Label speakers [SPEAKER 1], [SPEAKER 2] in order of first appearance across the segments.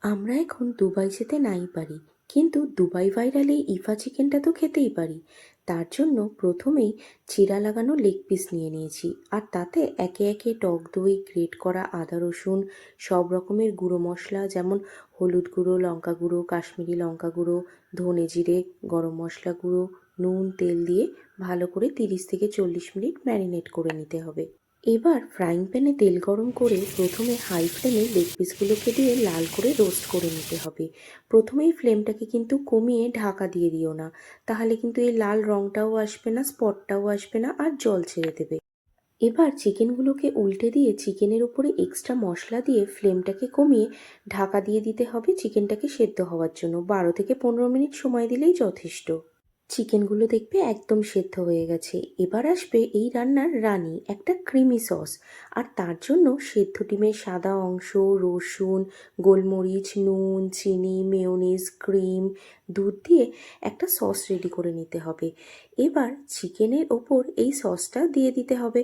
[SPEAKER 1] আমরা এখন দুবাই যেতে নাই পারি, কিন্তু দুবাই ভাইরাল এই ইফা চিকেনটা তো খেতেই পারি। তার জন্য প্রথমেই চিরা লাগানো লেগ পিস নিয়ে নিয়েছি, আর তাতে একে একে টক দই, গ্রেট করা আদা রসুন, সব রকমের গুঁড়ো মশলা যেমন হলুদ গুঁড়ো, লঙ্কা গুঁড়ো, কাশ্মীরি লঙ্কা গুঁড়ো, ধনে জিরে, গরম মশলা গুঁড়ো, নুন, তেল দিয়ে ভালো করে 30 থেকে 40 মিনিট ম্যারিনেট করে নিতে হবে। এবার ফ্রাইং প্যানে তেল গরম করে প্রথমে হাই ফ্লেমে লেগ পিসগুলোকে দিয়ে লাল করে রোস্ট করে নিতে হবে। প্রথমেই ফ্লেমটাকে কিন্তু কমিয়ে ঢাকা দিয়ে দিও না, তাহলে কিন্তু এই লাল রঙটাও আসবে না, স্পটটাও আসবে না, আর জল ছেড়ে দেবে। এবার চিকেনগুলোকে উল্টে দিয়ে চিকেনের উপরে এক্সট্রা মশলা দিয়ে ফ্লেমটাকে কমিয়ে ঢাকা দিয়ে দিতে হবে চিকেনটাকে সেদ্ধ হওয়ার জন্য। 12 থেকে 15 মিনিট সময় দিলেই যথেষ্ট। চিকেনগুলো দেখবে একদম সেদ্ধ হয়ে গেছে। এবার আসবে এই রান্নার রানী, একটা ক্রিমি সস। আর তার জন্য সেদ্ধ ডিমের সাদা অংশ, রসুন, গোলমরিচ, নুন, চিনি, মেয়োনিজ, ক্রিম, দুধ দিয়ে একটা সস রেডি করে নিতে হবে। এবার চিকেনের ওপর এই সসটা দিয়ে দিতে হবে।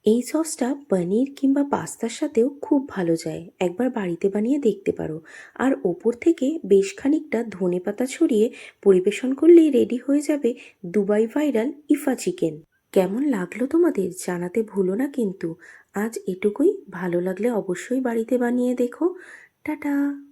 [SPEAKER 1] এই সসটা পনির কিংবা পাস্তার সাথেও খুব ভালো যায়, একবার বাড়িতে বানিয়ে দেখতে পারো। আর ওপর থেকে বেশ খানিকটা ধনেপাতা ছড়িয়ে পরিবেশন করলেই রেডি হয়ে যাবে দুবাই ভাইরাল ইফা চিকেন। কেমন লাগলো তোমাদের জানাতে ভুলো না কিন্তু। আজ এটুকুই, ভালো লাগলে অবশ্যই বাড়িতে বানিয়ে দেখো। টাটা।